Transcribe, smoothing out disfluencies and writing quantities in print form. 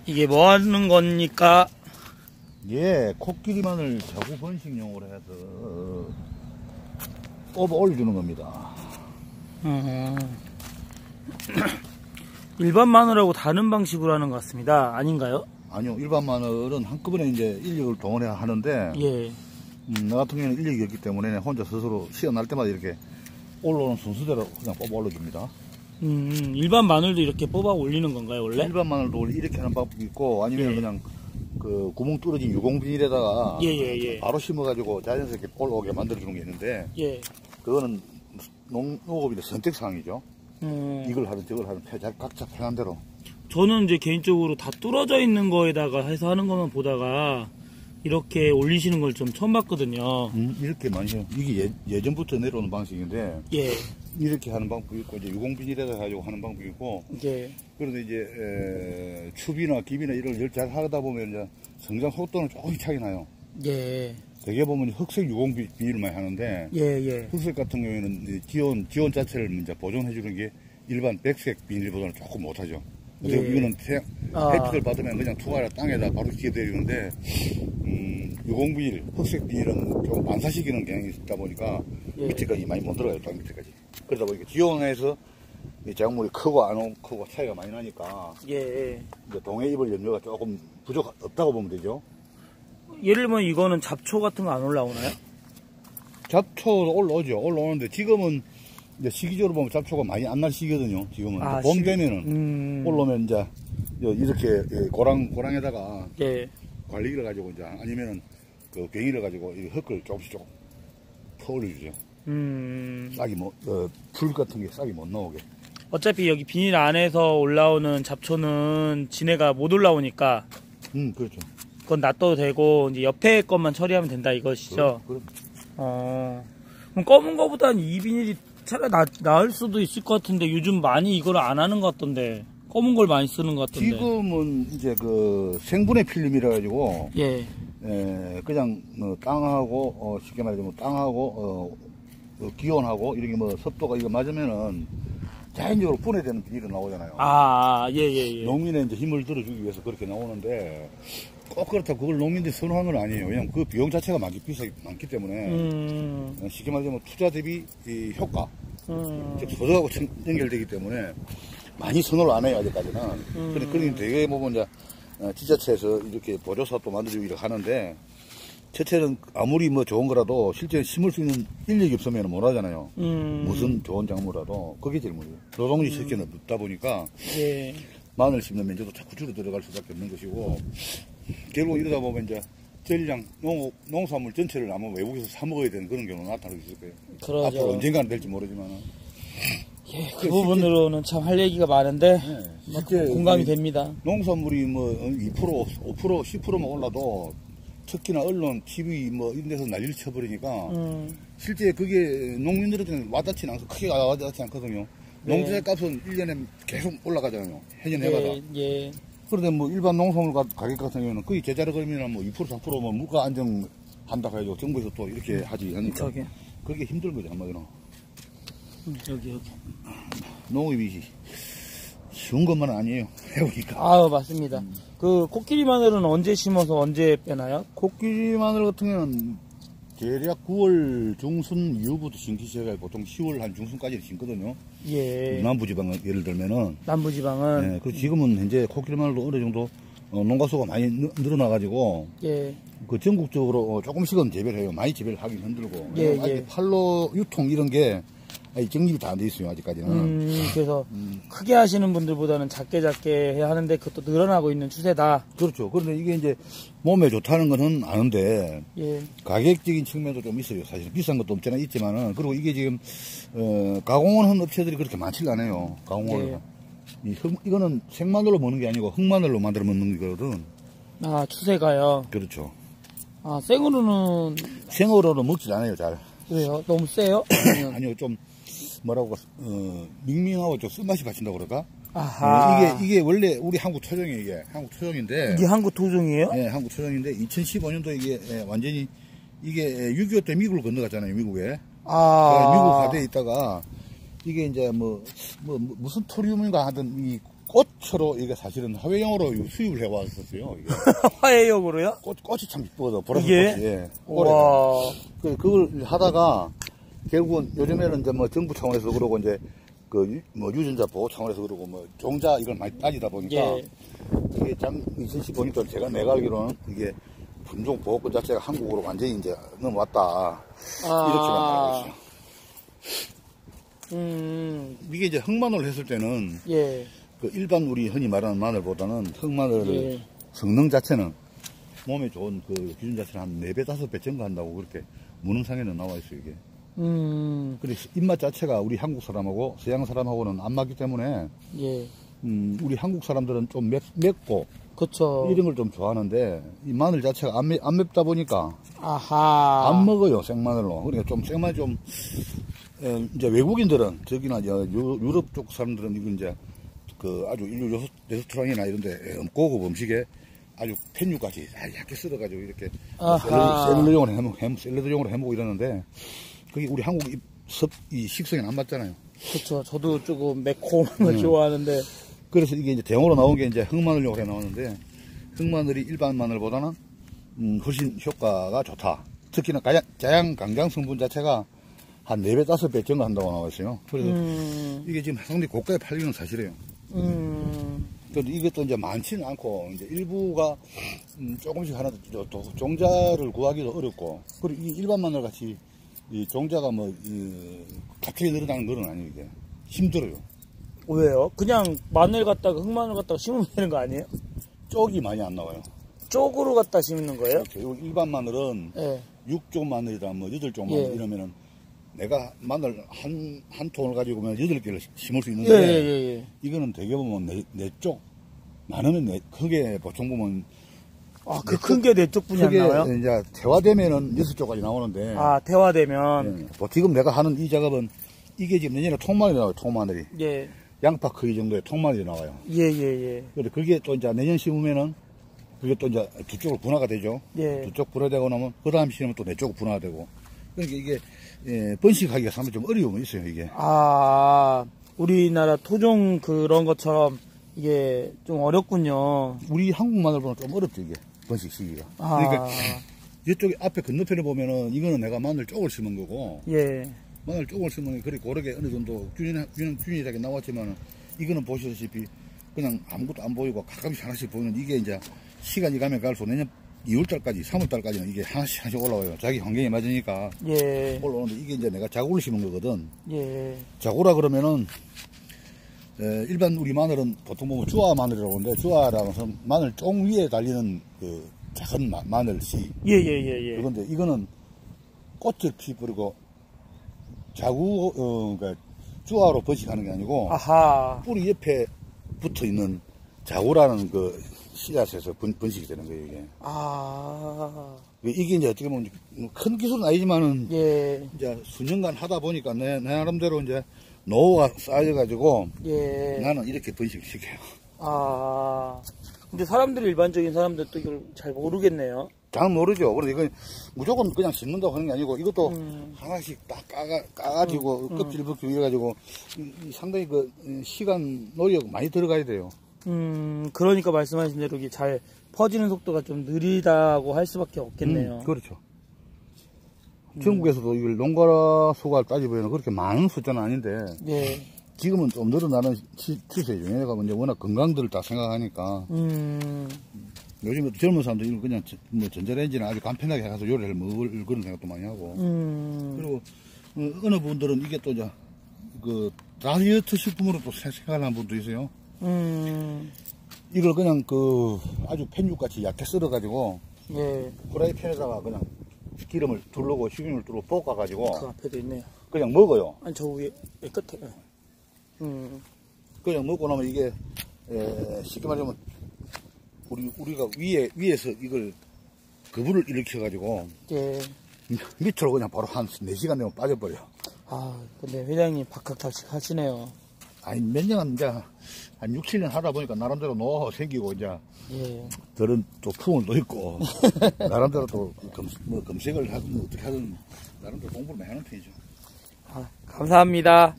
이게 뭐 하는 겁니까? 예, 코끼리 마늘 자구 번식용으로 해서 뽑아 올려주는 겁니다. 일반 마늘하고 다른 방식으로 하는 것 같습니다. 아닌가요? 아니요, 일반 마늘은 한꺼번에 이제 인력을 동원해 하는데, 예. 나 같은 경우에는 인력이 없기 때문에 혼자 스스로 시간 날 때마다 이렇게 올라오는 순서대로 그냥 뽑아 올려줍니다. 일반 마늘도 이렇게 뽑아 올리는 건가요, 원래? 일반 마늘도 이렇게 하는 방법이 있고, 아니면 그냥 그 구멍 뚫어진 유공비닐에다가 바로 심어가지고 자연스럽게 올라오게 만들어주는 게 있는데, 그거는 농업인의 선택사항이죠. 이걸 하든 저걸 하든 각자 편한 대로. 저는 이제 개인적으로 다 뚫어져 있는 거에다가 해서 하는 것만 보다가 이렇게 올리시는 걸 좀 처음 봤거든요. 이렇게 많이 해요. 이게 예전부터 내려오는 방식인데, 이렇게 하는 방법이 있고, 이제 유공비닐에다 가지고 하는 방법이 있고, 그런데 이제 추비나 기비나 이걸 잘 하다 보면 이제 성장 속도는 조금씩 차이 나요. 되게 보면 흑색 유공비닐만 하는데, 흑색 같은 경우에는 지온 자체를 이제 보존해주는 게 일반 백색 비닐보다는 조금 못하죠. 이거는 햇빛을 받으면 그냥 투과를 땅에다 바로 기어내리는데, 유공비닐, 흑색 비닐은 좀 반사시키는 경향이 있다 보니까 밑에까지 많이 못 들어가요, 땅 밑에까지. 그러다 보니까 지온에서 작물이 크고 안 크고 차이가 많이 나니까 이제 동해 입을 염려가 조금 없다고 보면 되죠. 예를 들면 이거는 잡초 같은 거 안 올라오나요? 잡초도 올라오는데 지금은 이제 시기적으로 보면 잡초가 많이 안 날 시기거든요. 지금은 봄 되면은 올라오면 이제 이렇게 고랑에다가 관리기를 가지고 이제 아니면은 그 괭이를 가지고 이 흙을 조금씩 퍼 올려주죠. 싹이 풀 같은 게 싹이 못 나오게. 어차피 여기 비닐 안에서 올라오는 잡초는 지네가 못 올라오니까. 그렇죠. 그건 놔둬도 되고 이제 옆에 것만 처리하면 된다 이것이죠. 그럼. 그럼 검은 거보단 이 비닐이 차라리 나을 수도 있을 것 같은데 요즘 많이 이걸 안 하는 것 같던데. 검은 걸 많이 쓰는 것 같던데. 지금은 이제 그 생분해 필름이라 가지고 그냥 땅하고 쉽게 말하자면 땅하고 기온하고 이렇게 습도가 이거 맞으면은 자연적으로 분해되는 비닐이 나오잖아요. 농민의 이제 힘을 들어주기 위해서 그렇게 나오는데 꼭 그렇다고 그걸 농민들이 선호하는 건 아니에요. 왜냐면 그 비용 자체가 많기 때문에 쉽게 말하자면 투자 대비 이 효과 즉 소득하고 연결되기 때문에 많이 선호를 안 해요, 아직까지는. 그러니 되게 보면 이제 지자체에서 이렇게 보조사 또 만들어주고 이렇게 하는데, 채채는 아무리 좋은 거라도 실제 심을 수 있는 인력이 없으면 못 하잖아요. 무슨 좋은 작물이라도. 그게 제일 문제예요. 노동力실제는 없다 보니까 마늘 심는 면적도 자꾸 줄어들어갈 수밖에 없는 것이고, 결국 이러다 보면 이제 전량 농산물 전체를 아마 외국에서 사 먹어야 되는 그런 경우가 나타나고 있을 거예요. 그러죠. 앞으로 언젠가는 될지 모르지만. 그 부분으로는 참 할 얘기가 많은데 공감이 됩니다. 농산물이 2%, 5%, 10%만 올라도 특히나 언론, TV 이런 데서 난리를 쳐버리니까 실제 그게 농민들한테는 와닿지는 않고 크게 와닿지 않거든요. 농자재 값은 1년에 계속 올라가잖아요. 해년 해마다. 그런데 일반 농산물 가격 같은 경우는 거의 제자리걸음이나 2%, 3% 물가 안정한다 해가지고 정부에서 또 이렇게 하지 않으니까 그게 힘든 거죠, 한마디로. 여기. 농업이 쉬운 것만은 아니에요. 해보니까. 맞습니다. 그 코끼리 마늘은 언제 심어서 언제 빼나요? 코끼리 마늘 같은 경우는 대략 9월 중순 이후부터 심기 시작해서 보통 10월 한 중순까지 심거든요. 남부지방 예를 들면은. 남부지방은. 그리고 지금은 현재 코끼리 마늘도 어느 정도 농가수가 많이 늘어나가지고. 그 전국적으로 조금씩은 재배를 해요. 많이 재배를 하긴 힘들고. 아직 팔로 유통 이런 게 정립이 다 안 돼 있어요, 아직까지는. 그래서 크게 하시는 분들보다는 작게 해야 하는데 그것도 늘어나고 있는 추세다. 그렇죠. 그런데 이게 이제 몸에 좋다는 것은 아는데 가격적인 측면도 좀 있어요. 사실 비싼 것도 없잖아 있지만은. 그리고 이게 지금 가공을 한 업체들이 그렇게 많지가 않아요. 가공을. 이거는 생마늘로 먹는 게 아니고 흑마늘로 만들어 먹는 거거든. 추세가요. 그렇죠. 생으로는 먹지 않아요, 잘. 왜요? 너무 세요? 아니요, 좀 뭐라고 밍밍하고 좀 쓴맛이 받친다고 그럴까? 이게 원래 우리 한국 토종이에요. 이게 한국 토종인데. 이게 한국 토종이에요? 네, 한국 토종인데 2015년도 이게 완전히 이게 6.25 때 미국을 건너갔잖아요, 미국에. 미국 가대에 있다가 이게 이제 무슨 토리움인가 하던 이 꽃으로 이게 사실은 화훼용으로 수입을 해왔었어요. 이게. 화훼용으로요? 꽃이 참 이쁘거든. 보라색 꽃이. 예. 와. 그걸 하다가 결국은 요즘에는 이제 뭐 정부 차원에서 그러고 이제 그 뭐 유전자 보호 차원에서 그러고 뭐 종자 이걸 많이 따지다 보니까 예. 이게 2015년도 내가 알기로는 이게 품종 보호권 자체가 한국으로 완전히 이제 넘어왔다. 이렇게만 알고 있어요. 이게 이제 흑마늘 했을 때는 예. 그 일반 우리 흔히 말하는 마늘보다는 흑마늘 예. 성능 자체는 몸에 좋은 그 기준 자체는 한 4배, 5배 증가한다고 그렇게 문헌상에는 나와 있어요, 이게. 그래서 입맛 자체가 우리 한국 사람하고 서양 사람하고는 안 맞기 때문에, 예. 우리 한국 사람들은 좀 맵고, 그쵸. 이런 걸 좀 좋아하는데, 이 마늘 자체가 안 맵다 보니까, 아하. 안 먹어요, 생마늘로. 그러니까 좀 생마늘 좀, 이제 외국인들은, 저기나 유럽 쪽 사람들은 이거 이제, 그 아주 인류 레스토랑이나 이런데 고급 음식에 아주 펜육까지 얇게 썰어가지고 이렇게 샐러드용으로 해먹고 이러는데 그게 우리 한국 이 식성에 안 맞잖아요. 그렇죠. 저도 조금 매콤한 걸 좋아하는데. 그래서 이게 이제 대용으로 나온 게 이제 흑마늘용으로 해 나오는데 흑마늘이 일반 마늘보다는 훨씬 효과가 좋다. 특히나 자양 강장 성분 자체가 한 4배, 5배 증가한다고 나와 있어요. 그래서 이게 지금 상당히 고가에 팔리는 사실이에요. 근데 이것도 이제 많지는 않고, 이제 일부가, 조금씩 하나, 종자를 구하기도 어렵고, 그리고 이 일반 마늘 같이, 이 종자가 뭐, 갑자기 늘어나는 건 아니에요, 이게. 힘들어요. 왜요? 그냥 마늘 갖다가, 흑마늘 갖다가 심으면 되는 거 아니에요? 쪽이 많이 안 나와요. 쪽으로 갖다 심는 거예요? 그렇죠. 일반 마늘은, 예. 6쪽 마늘이다, 뭐, 8쪽 마늘 이러면은, 내가 마늘 한 통을 가지고 오면 8개를 심을 수 있는데, 이거는 되게 보면 4쪽, 많으면 크게 보통 보면, 그 큰 게 4쪽 분이 안 나와요? 이제 태화되면은 6쪽까지 나오는데, 태화되면. 예, 지금 내가 하는 이 작업은, 이게 지금 내년에 통마늘이 나와요, 통마늘이. 예. 양파 크기 정도의 통마늘이 나와요. 예. 그래, 그게 또 이제 내년 심으면은, 그게 또 이제 2쪽으로 분화가 되죠. 예. 2쪽 분화되고 나면, 그 다음 심으면 또 4쪽 분화가 되고. 그러니까 이게, 번식하기가 상당히 좀 어려움이 있어요, 이게. 우리나라 토종 그런 것처럼 이게 좀 어렵군요. 우리 한국 마늘보다 좀 어렵죠, 이게. 번식 시기가. 그러니까, 이쪽에 앞에 건너편에 보면은, 이거는 내가 마늘 쪽을 심은 거고. 예. 마늘 쪽을 심으면 그리 고르게 어느 정도 균일하게 나왔지만, 이거는 보시다시피, 그냥 아무것도 안 보이고 가끔씩 하나씩 보이는 이게 이제 시간이 가면 갈수록 내년 2월달까지, 3월달까지는 이게 하나씩 올라와요. 자기 환경에 맞으니까. 예. 올라오는데 이게 이제 내가 자구를 심은 거거든. 예. 자구라 그러면은, 일반 우리 마늘은 보통 보면 주화 마늘이라고 하는데, 주화라고 해서 마늘 쫑 위에 달리는 그 작은 마늘씨. 예. 그런데 이거는 꽃을 피부리고 그러니까 주화로 번식하는 게 아니고, 뿌리 옆에 붙어 있는 자구라는 그 씨앗에서 번식이 되는 거예요, 이게. 이게 이제 어떻게 보면 큰 기술은 아니지만은, 이제 수년간 하다 보니까 내 나름대로 이제 노후가 쌓여가지고, 나는 이렇게 번식을 시켜요. 근데 일반적인 사람들도 이걸 잘 모르겠네요. 잘 모르죠. 그래서 이건 무조건 그냥 심는다고 하는 게 아니고, 이것도 하나씩 딱 까가지고, 껍질 벗기고 이래가지고, 상당히 그 시간, 노력 많이 들어가야 돼요. 그러니까 말씀하신 대로 이게 잘 퍼지는 속도가 좀 느리다고 할 수밖에 없겠네요. 그렇죠. 전국에서도 이걸 농가 수가 따지면 그렇게 많은 숫자는 아닌데, 지금은 좀 늘어나는 추세죠. 얘네가 이제 워낙 건강들을 다 생각하니까. 요즘 젊은 사람들이 그냥 뭐 전자레인지나 아주 간편하게 해서 요리를 먹을 그런 생각도 많이 하고. 그리고 어느 분들은 이게 또 이제 그 다이어트 식품으로 또 생각하는 분도 있어요. 이걸 그냥 그 아주 펜육같이 얇게 썰어가지고 프라이팬에다가 그냥 기름을 두르고 식용유를 두르고 볶아가지고 그 앞에도 있네요. 그냥 먹어요. 아니 저 위에 끝에. 그냥 먹고 나면 이게 쉽게 말하면 우리가 위에서 이걸 거부를 일으켜가지고 밑으로 그냥 바로 한 4시간 되면 빠져버려. 근데 회장님 박학다식 하시네요. 아니 몇 년 이제 한 6, 7년 하다 보니까 나름대로 노하우 생기고 이제 들은 또 품을도 있고 나름대로 또 검색을 하든 어떻게 하든 나름대로 공부를 많이 하는 편이죠. 감사합니다.